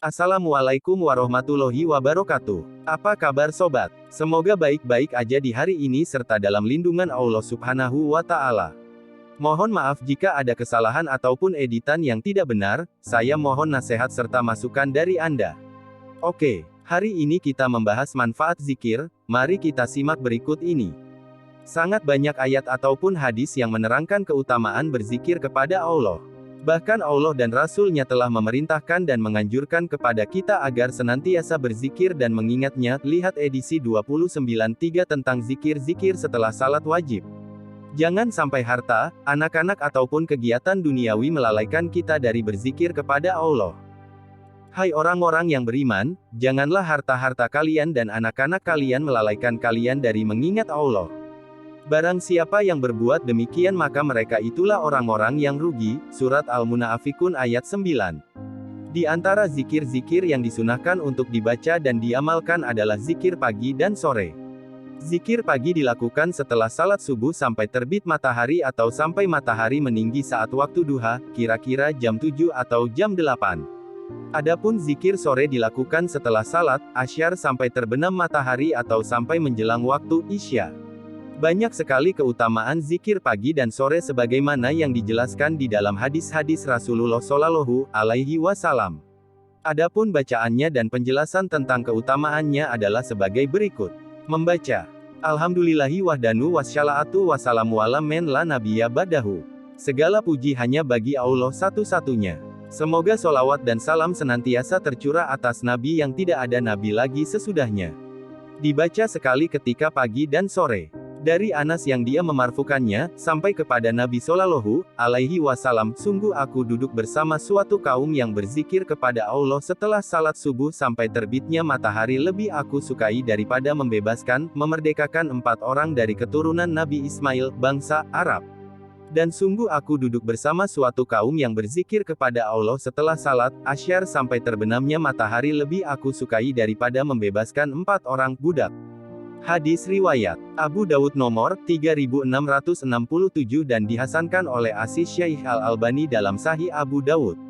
Assalamualaikum warahmatullahi wabarakatuh. Apa kabar sobat? Semoga baik-baik aja di hari ini serta dalam lindungan Allah Subhanahu wa Ta'ala. Mohon maaf jika ada kesalahan ataupun editan yang tidak benar, saya mohon nasihat serta masukan dari Anda. Oke, hari ini kita membahas manfaat zikir, mari kita simak berikut ini. Sangat banyak ayat ataupun hadis yang menerangkan keutamaan berzikir kepada Allah. Bahkan Allah dan Rasul-Nya telah memerintahkan dan menganjurkan kepada kita agar senantiasa berzikir dan mengingatnya, lihat edisi 29.3 tentang zikir-zikir setelah salat wajib. Jangan sampai harta, anak-anak ataupun kegiatan duniawi melalaikan kita dari berzikir kepada Allah. Hai orang-orang yang beriman, janganlah harta-harta kalian dan anak-anak kalian melalaikan kalian dari mengingat Allah. Barang siapa yang berbuat demikian maka mereka itulah orang-orang yang rugi, surat Al-Munafikun ayat 9. Di antara zikir-zikir yang disunahkan untuk dibaca dan diamalkan adalah zikir pagi dan sore. Zikir pagi dilakukan setelah salat subuh sampai terbit matahari atau sampai matahari meninggi saat waktu duha, kira-kira jam 7 atau jam 8. Adapun zikir sore dilakukan setelah salat Asyar sampai terbenam matahari atau sampai menjelang waktu Isya. Banyak sekali keutamaan zikir pagi dan sore sebagaimana yang dijelaskan di dalam hadis-hadis Rasulullah Shallallahu Alaihi Wasallam. Adapun bacaannya dan penjelasan tentang keutamaannya adalah sebagai berikut. Membaca. Alhamdulillahi wahdanu wassalatu wassalamu ala men la nabiyya ba'dahu. Segala puji hanya bagi Allah satu-satunya. Semoga solawat dan salam senantiasa tercurah atas Nabi yang tidak ada Nabi lagi sesudahnya. Dibaca sekali ketika pagi dan sore. Dari Anas yang dia memarfukannya, sampai kepada Nabi Shallallahu Alaihi Wasallam, sungguh aku duduk bersama suatu kaum yang berzikir kepada Allah setelah salat subuh sampai terbitnya matahari lebih aku sukai daripada membebaskan, memerdekakan 4 orang dari keturunan Nabi Ismail, bangsa Arab. Dan sungguh aku duduk bersama suatu kaum yang berzikir kepada Allah setelah salat Asyar sampai terbenamnya matahari lebih aku sukai daripada membebaskan 4 orang budak. Hadis riwayat Abu Daud nomor 3667 dan dihasankan oleh Asy Syaikh Al-Albani dalam Sahih Abu Daud.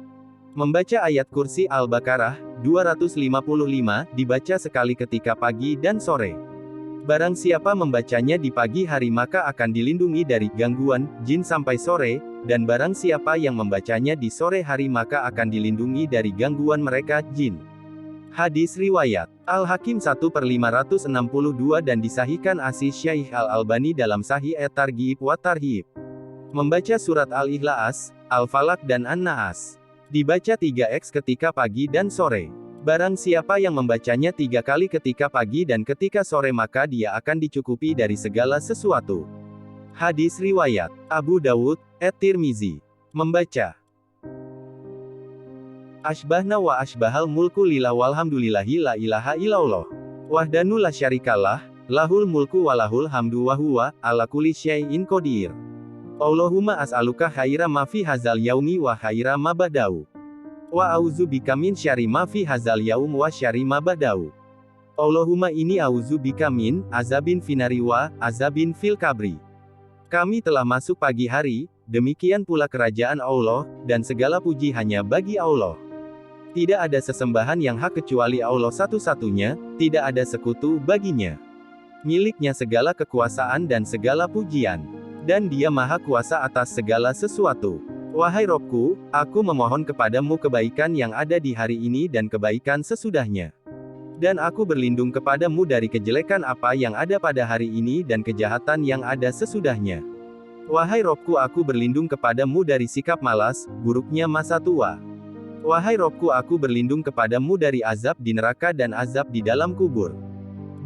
Membaca ayat kursi Al-Baqarah 255 dibaca sekali ketika pagi dan sore. Barang siapa membacanya di pagi hari maka akan dilindungi dari gangguan jin sampai sore, dan barang siapa yang membacanya di sore hari maka akan dilindungi dari gangguan mereka jin. Hadis riwayat Al-Hakim 1/562 dan disahihkan Asy Syaikh Al-Albani dalam Sahih At-Targhib wa Tarhib. Membaca surat Al-Ikhlas, Al-Falaq dan An-Naas. Dibaca 3x ketika pagi dan sore. Barang siapa yang membacanya 3 kali ketika pagi dan ketika sore maka dia akan dicukupi dari segala sesuatu. Hadis riwayat Abu Dawud, At-Tirmizi. Membaca Ashbahna wa ashbahal mulku lillah walhamdulillahi la ilaha illallah. Wahdanu la syarikalah, lahul mulku wa lahul hamdu wa huwa, ala kulli syai'in qadir. Allahumma as'aluka khaira ma fi hadzal yaumi wa khaira ma ba'dahu. Wa a'udzu bika min syarri ma fi hadzal yaum wa syarri ma ba'dahu. Allahumma inni a'udzu bika min azabin finari wa azabin fil kabri. Kami telah masuk pagi hari, demikian pula kerajaan Allah, dan segala puji hanya bagi Allah. Tidak ada sesembahan yang hak kecuali Allah satu-satunya, tidak ada sekutu baginya. Miliknya segala kekuasaan dan segala pujian. Dan Dia Maha Kuasa atas segala sesuatu. Wahai Robku, aku memohon kepadamu kebaikan yang ada di hari ini dan kebaikan sesudahnya. Dan aku berlindung kepadamu dari kejelekan apa yang ada pada hari ini dan kejahatan yang ada sesudahnya. Wahai Robku, aku berlindung kepadamu dari sikap malas, buruknya masa tua. Wahai Robku, aku berlindung kepadamu dari azab di neraka dan azab di dalam kubur.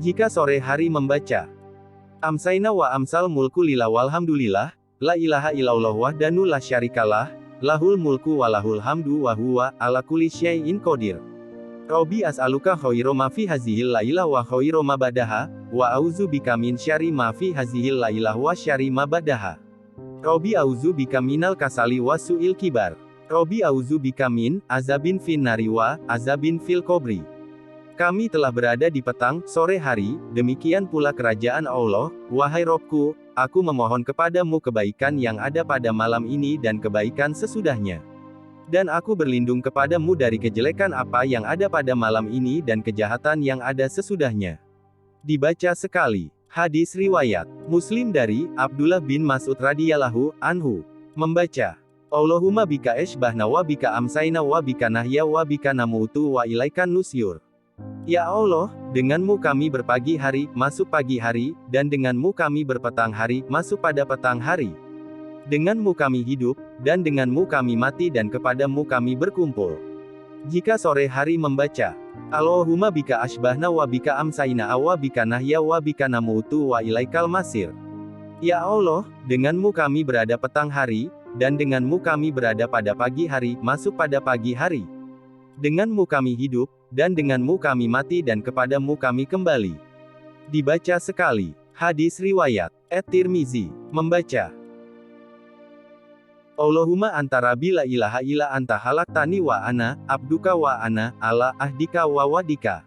Jika sore hari membaca Amsayna wa amsal mulku lillah walhamdulillah, la ilaha illallah wahdanu la syarikalah, lahul mulku wa lahul hamdu wa huwa, ala kulli syai'in qadir. Rabbi as'aluka khaira ma fi hazihil lailah wa khaira ma ba'daha, wa auzu bika min syarri ma fi hazihil lailah wa syarri ma ba'daha. Rabbi auzu bika minal kasali wa su'il kibar. Rabbi auzu bika min azabin fin nari wa azabin fil qabri. Kami telah berada di petang, sore hari, demikian pula kerajaan Allah. Wahai Robku, aku memohon kepadamu kebaikan yang ada pada malam ini dan kebaikan sesudahnya. Dan aku berlindung kepadamu dari kejelekan apa yang ada pada malam ini dan kejahatan yang ada sesudahnya. Dibaca sekali. Hadis riwayat Muslim dari Abdullah bin Mas'ud radhiyallahu anhu. Membaca. Allahumma bika eshbahna wa bika amsaina wa bika nahya wa bika namutu wa ilaikan nusyur. Ya Allah, denganmu kami berpagi hari, masuk pagi hari, dan denganmu kami berpetang hari, masuk pada petang hari. Denganmu kami hidup, dan denganmu kami mati dan kepadamu kami berkumpul. Jika sore hari membaca, Allahumma bika ashbahna wa bika amsaina wa bika nahya wa bika namutu wa ilaikal masir. Ya Allah, denganmu kami berada petang hari, dan denganmu kami berada pada pagi hari, masuk pada pagi hari. Denganmu kami hidup, dan denganmu kami mati dan kepadamu kami kembali. Dibaca sekali. Hadis riwayat At-Tirmizi. Membaca. Allahumma anta rabbi la ilaha illa anta halaktani wa ana, abduka wa ana, ala ahdika wa wadika.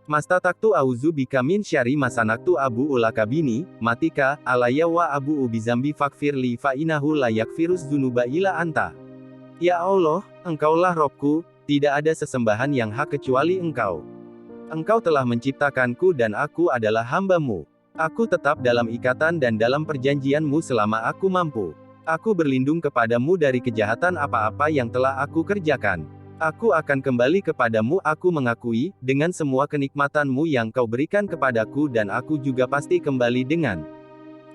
Mastataktu auzu bika min syari masanaktu abu ulaka bini, matika, alaya wa abu ubizambi fakfirli fa inahu la yakfirus dzunuba illa anta. Ya Allah, Engkaulah Robku, tidak ada sesembahan yang hak kecuali Engkau. Engkau telah menciptakanku dan aku adalah hamba-Mu. Aku tetap dalam ikatan dan dalam perjanjian-Mu selama aku mampu. Aku berlindung kepadamu dari kejahatan apa-apa yang telah aku kerjakan. Aku akan kembali kepadamu, aku mengakui, dengan semua kenikmatan-Mu yang Kau berikan kepadaku dan aku juga pasti kembali dengan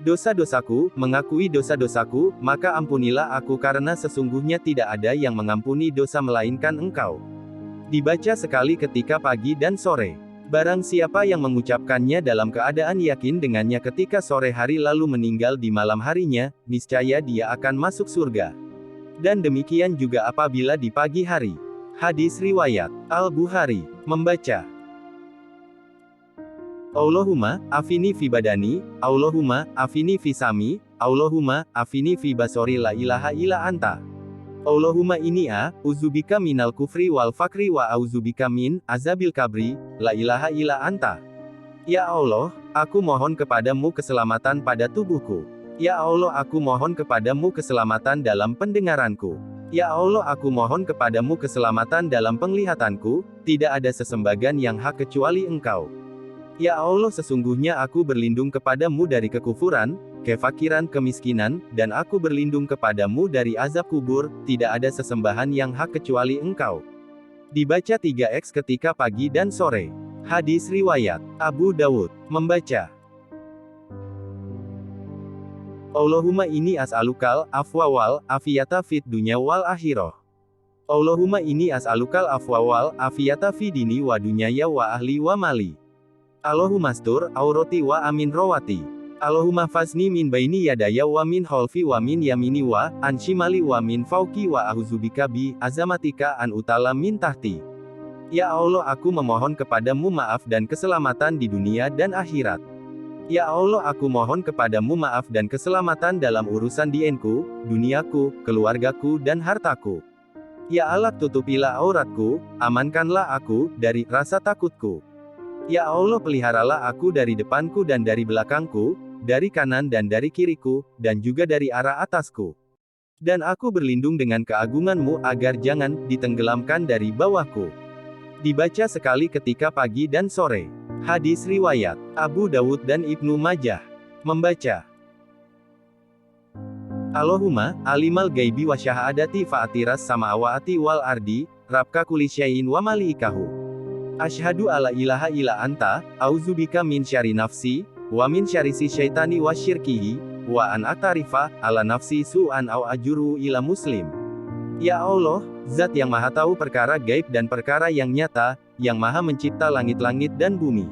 dosa-dosaku, mengakui dosa-dosaku, maka ampunilah aku karena sesungguhnya tidak ada yang mengampuni dosa melainkan Engkau. Dibaca sekali ketika pagi dan sore. Barang siapa yang mengucapkannya dalam keadaan yakin dengannya ketika sore hari lalu meninggal di malam harinya, niscaya dia akan masuk surga. Dan demikian juga apabila di pagi hari. Hadis riwayat Al-Bukhari. Membaca. Allahumma, afini fi badani, Allahumma, afini fi sami, Allahumma, afini fi basori la ilaha illa anta. Allahumma ini'a, uzubika minal kufri wal fakri wa auzubika min, azabil kabri, la ilaha illa anta. Ya Allah, aku mohon kepadamu keselamatan pada tubuhku. Ya Allah, aku mohon kepadamu keselamatan dalam pendengaranku. Ya Allah, aku mohon kepadamu keselamatan dalam penglihatanku, tidak ada sesembahan yang hak kecuali Engkau. Ya Allah, sesungguhnya aku berlindung kepadamu dari kekufuran, kefakiran, kemiskinan, dan aku berlindung kepadamu dari azab kubur, tidak ada sesembahan yang hak kecuali Engkau. Dibaca 3x ketika pagi dan sore. Hadis riwayat Abu Dawud. Membaca. Allahumma ini as'alukal afwa wal afiyata fid dunya wal akhirah. Allahumma ini as'alukal afwa wal afiyata fid dini wa dunyaya wa ahli wa mali. Allahumma astur aurati wa amin rawati. Allahumma fazni min baini yadaya wa min khalfi wa min yamini wa an shimali wa min fauki wa ahuzubika bi azamatika an utala min tahti. Ya Allah, aku memohon kepadamu maaf dan keselamatan di dunia dan akhirat. Ya Allah, aku mohon kepadamu maaf dan keselamatan dalam urusan dienku, duniaku, keluargaku dan hartaku. Ya Allah, tutupilah auratku, amankanlah aku dari rasa takutku. Ya Allah, peliharalah aku dari depanku dan dari belakangku, dari kanan dan dari kiriku, dan juga dari arah atasku. Dan aku berlindung dengan keagungan-Mu agar jangan ditenggelamkan dari bawahku. Dibaca sekali ketika pagi dan sore. Hadis riwayat Abu Dawud dan Ibnu Majah. Membaca. Allahumma, alimal gaibi wa syahadati fa'atiras samawati wal ardi, rabka kulli syai'in wa malikahu. Asyhadu alla ilaha illa anta, auzubika min syari nafsi, wa min syari si syaitani wa syirkihi, wa an aktarifa, ala nafsi su'an au ajuru ila muslim. Ya Allah, Zat yang maha tahu perkara gaib dan perkara yang nyata, yang maha mencipta langit-langit dan bumi.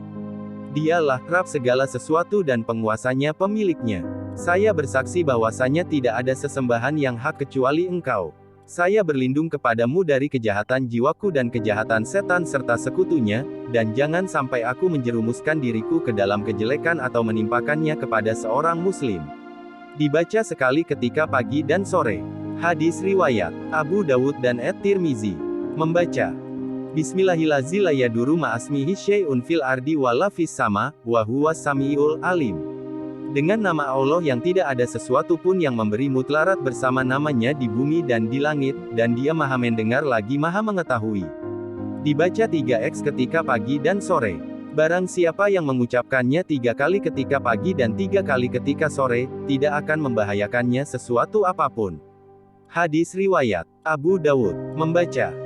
Dialah Rabb segala sesuatu dan penguasanya pemiliknya. Saya bersaksi bahwasanya tidak ada sesembahan yang hak kecuali Engkau. Saya berlindung kepadamu dari kejahatan jiwaku dan kejahatan setan serta sekutunya, dan jangan sampai aku menjerumuskan diriku ke dalam kejelekan atau menimpakannya kepada seorang muslim. Dibaca sekali ketika pagi dan sore. Hadis riwayat Abu Dawud dan At-Tirmizi. Membaca. Bismillahirrahmanirrahim. La yaduru ma'asmihi syai'un fil ardi wala fis sama, wa huwas samiul alim. Dengan nama Allah yang tidak ada sesuatu pun yang memberi mutlarat bersama namanya di bumi dan di langit, dan Dia Maha Mendengar lagi Maha Mengetahui. Dibaca 3x ketika pagi dan sore. Barang siapa yang mengucapkannya 3 kali ketika pagi dan 3 kali ketika sore, tidak akan membahayakannya sesuatu apapun. Hadis riwayat Abu Dawud. Membaca.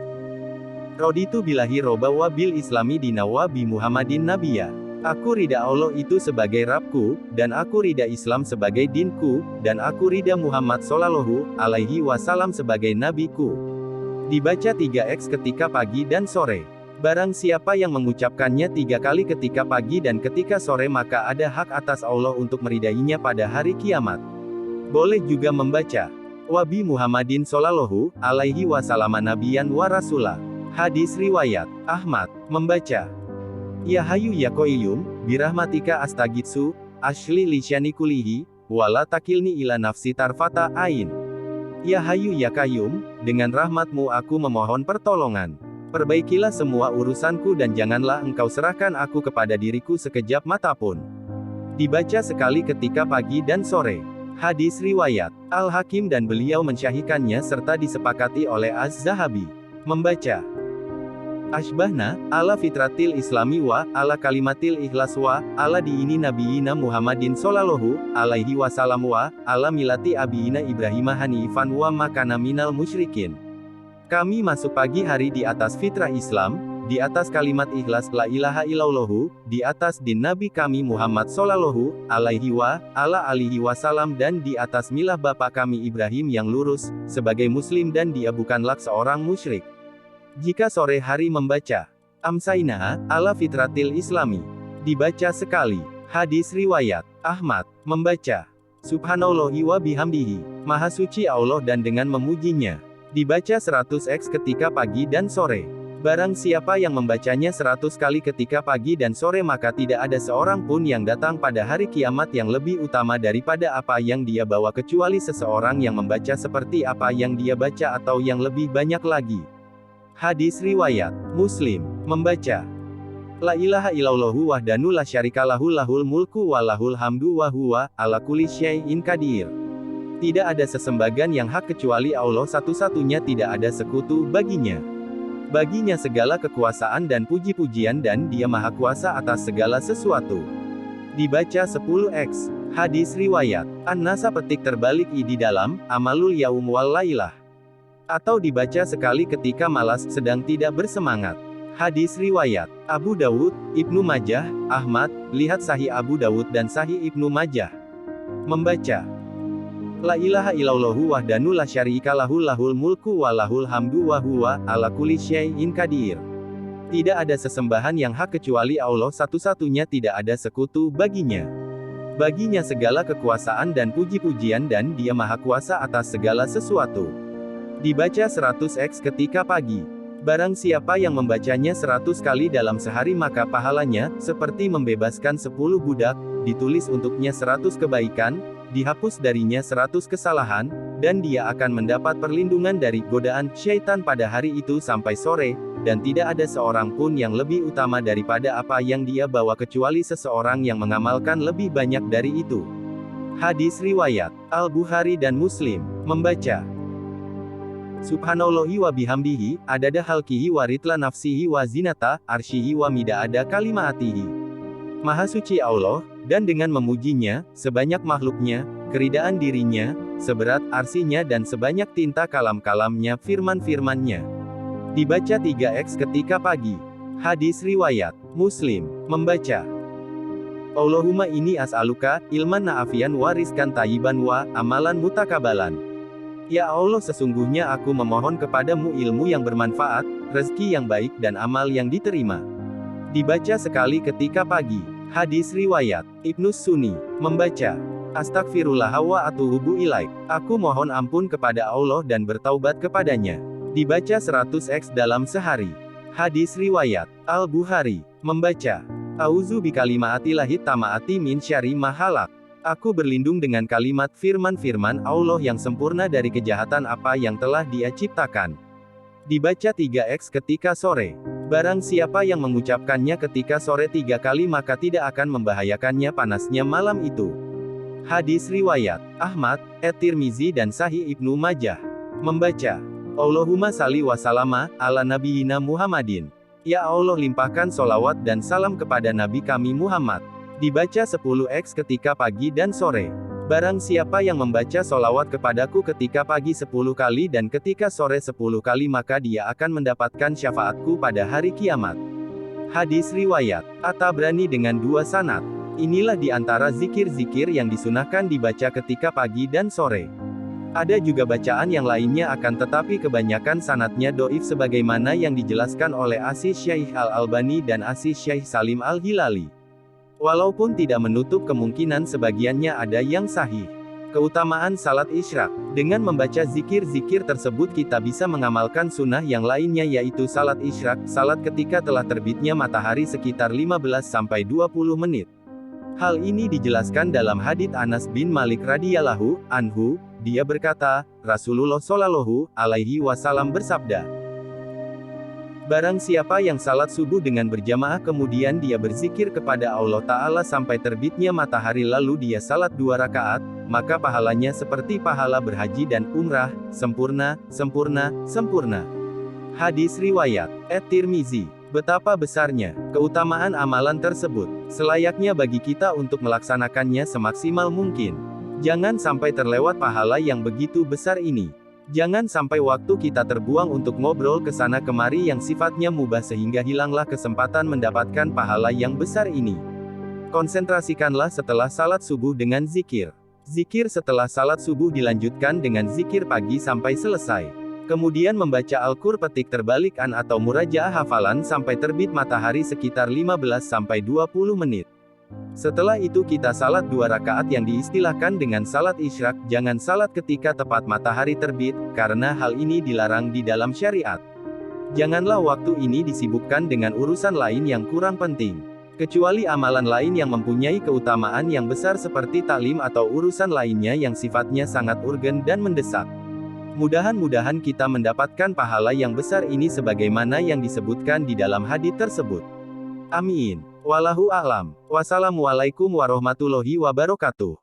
Raditu billahi robba wa bil islami dina wa bi Muhammadin nabiyya. Aku ridha Allah itu sebagai Rabbku, dan aku ridha Islam sebagai dinku, dan aku ridha Muhammad Shallallahu Alaihi Wasallam sebagai nabiku. Dibaca 3x ketika pagi dan sore. Barang siapa yang mengucapkannya 3 kali ketika pagi dan ketika sore maka ada hak atas Allah untuk meridainya pada hari kiamat. Boleh juga membaca Wabi Muhammadin Shallallahu Alaihi Wasallam Nabiyan wa Rasulah. Hadis riwayat Ahmad. Membaca Ya Hayyu Ya Qayyum, birahmatika astagitsu, ashli li syani kulihi, wala takilni ila nafsi tarfata ain. Ya Hayyu Ya Qayyum, dengan rahmatmu aku memohon pertolongan. Perbaikilah semua urusanku dan janganlah engkau serahkan aku kepada diriku sekejap mata pun. Dibaca sekali ketika pagi dan sore. Hadis riwayat Al-Hakim dan beliau mensyahihkannya serta disepakati oleh Az-Zahabi. Membaca Ashbahna, ala fitratil islami wa, ala kalimatil ikhlas wa, ala diini nabiyina Muhammadin Shallallahu Alaihi Wasallam wa, ala milati abiyina Ibrahim Hanifan wa makana minal musyrikin. Kami masuk pagi hari di atas fitrah Islam, di atas kalimat ikhlas la ilaha illallahu, di atas din Nabi kami Muhammad Shallallahu Alaihi wa, ala alihi wasallam dan di atas milah bapa kami Ibrahim yang lurus, sebagai muslim dan dia bukanlah seorang musyrik. Jika sore hari membaca Amsaina, ala fitratil islami. Dibaca sekali. Hadis riwayat Ahmad. Membaca Subhanallahi wa bihamdihi. Maha suci Allah dan dengan memujinya. Dibaca 100x ketika pagi dan sore. Barang siapa yang membacanya 100 kali ketika pagi dan sore maka tidak ada seorang pun yang datang pada hari kiamat yang lebih utama daripada apa yang dia bawa kecuali seseorang yang membaca seperti apa yang dia baca atau yang lebih banyak lagi. Hadis riwayat Muslim. Membaca La ilaha illallahu wahdanu la syarikalahu lahul mulku wa lahul hamdu wa huwa ala kulli syai'in qadir. Tidak ada sesembahan yang hak kecuali Allah satu-satunya, tidak ada sekutu baginya. Baginya segala kekuasaan dan puji-pujian dan Dia Maha Kuasa atas segala sesuatu. Dibaca 10x. Hadis riwayat An-Nasa petik terbalik I di dalam Amalul Yaum wal Lailah. Atau dibaca sekali ketika malas, sedang tidak bersemangat. Hadis riwayat Abu Dawud, Ibnu Majah, Ahmad, lihat Sahih Abu Dawud dan Sahih Ibnu Majah. Membaca La ilaha illallahu wahdanu la syarika lahu lahul mulku wa lahul hamdu wa huwa ala kulli syai'in qadir. Tidak ada sesembahan yang hak kecuali Allah satu-satunya, tidak ada sekutu baginya. Baginya segala kekuasaan dan puji-pujian dan Dia Maha Kuasa atas segala sesuatu. Dibaca 100x ketika pagi. Barang siapa yang membacanya 100 kali dalam sehari maka pahalanya, seperti membebaskan 10 budak, ditulis untuknya 100 kebaikan, dihapus darinya 100 kesalahan, dan dia akan mendapat perlindungan dari godaan syaitan pada hari itu sampai sore, dan tidak ada seorang pun yang lebih utama daripada apa yang dia bawa kecuali seseorang yang mengamalkan lebih banyak dari itu. Hadis riwayat Al-Bukhari dan Muslim. Membaca Subhanallahi wa bihamdihi, adada halkihi wa ritla nafsihi wa zinata, arsyihi wa mida'ada kalimaatihi. Maha suci Allah, dan dengan memujinya, sebanyak makhluknya, keridaan dirinya, seberat arsinya dan sebanyak tinta kalam-kalamnya firman-firmannya. Dibaca 3x ketika pagi. Hadis riwayat Muslim. Membaca Allahumma inni as'aluka, ilman na'afian wa rizkan tayyiban wa, amalan mutakabalan. Ya Allah, sesungguhnya aku memohon kepadamu ilmu yang bermanfaat, rezeki yang baik dan amal yang diterima. Dibaca sekali ketika pagi. Hadis riwayat Ibnu Sunni. Membaca Astagfirullah wa atubu ilaik. Aku mohon ampun kepada Allah dan bertaubat kepadanya. Dibaca 100x dalam sehari. Hadis riwayat Al-Bukhari. Membaca Auzu bikalimatillahi tamaati min syarri ma khalaq. Aku berlindung dengan kalimat firman-firman Allah yang sempurna dari kejahatan apa yang telah Dia ciptakan. Dibaca 3x ketika sore. Barang siapa yang mengucapkannya ketika sore 3 kali maka tidak akan membahayakannya panasnya malam itu. Hadis riwayat Ahmad, At-Tirmizi dan Sahih Ibnu Majah. Membaca. Allahumma salli wa salama ala nabiyina Muhammadin. Ya Allah, limpahkan solawat dan salam kepada Nabi kami Muhammad. Dibaca 10x ketika pagi dan sore. Barang siapa yang membaca solawat kepadaku ketika pagi 10 kali dan ketika sore 10 kali, maka dia akan mendapatkan syafaatku pada hari kiamat. Hadis riwayat At-Tabrani dengan 2 sanad. Inilah di antara zikir-zikir yang disunahkan dibaca ketika pagi dan sore. Ada juga bacaan yang lainnya, akan tetapi kebanyakan sanadnya doif sebagaimana yang dijelaskan oleh Asis Syekh Al-Albani dan Asis Syekh Salim Al-Hilali. Walaupun tidak menutup kemungkinan sebagiannya ada yang sahih. Keutamaan salat isyraq. Dengan membaca zikir-zikir tersebut kita bisa mengamalkan sunnah yang lainnya, yaitu salat isyraq, salat ketika telah terbitnya matahari sekitar 15-20 menit. Hal ini dijelaskan dalam hadits Anas bin Malik radhiyallahu anhu. Dia berkata, Rasulullah shallallahu alaihi wasallam bersabda, barang siapa yang salat subuh dengan berjamaah kemudian dia berzikir kepada Allah Ta'ala sampai terbitnya matahari lalu dia salat 2 rakaat, maka pahalanya seperti pahala berhaji dan umrah, sempurna, sempurna, sempurna. Hadis riwayat At-Tirmizi. Betapa besarnya keutamaan amalan tersebut. Selayaknya bagi kita untuk melaksanakannya semaksimal mungkin. Jangan sampai terlewat pahala yang begitu besar ini. Jangan sampai waktu kita terbuang untuk ngobrol ke sana kemari yang sifatnya mubah sehingga hilanglah kesempatan mendapatkan pahala yang besar ini. Konsentrasikanlah setelah salat subuh dengan zikir. Zikir setelah salat subuh dilanjutkan dengan zikir pagi sampai selesai. Kemudian membaca Al-Qur'an petik terbalik atau murajaah hafalan sampai terbit matahari sekitar 15-20 menit. Setelah itu kita salat 2 rakaat yang diistilahkan dengan salat isyraq. Jangan salat ketika tepat matahari terbit, karena hal ini dilarang di dalam syariat. Janganlah waktu ini disibukkan dengan urusan lain yang kurang penting. Kecuali amalan lain yang mempunyai keutamaan yang besar seperti taklim atau urusan lainnya yang sifatnya sangat urgen dan mendesak. Mudah-mudahan kita mendapatkan pahala yang besar ini sebagaimana yang disebutkan di dalam hadits tersebut. Amin. Wallahu a'lam. Wassalamualaikum warahmatullahi wabarakatuh.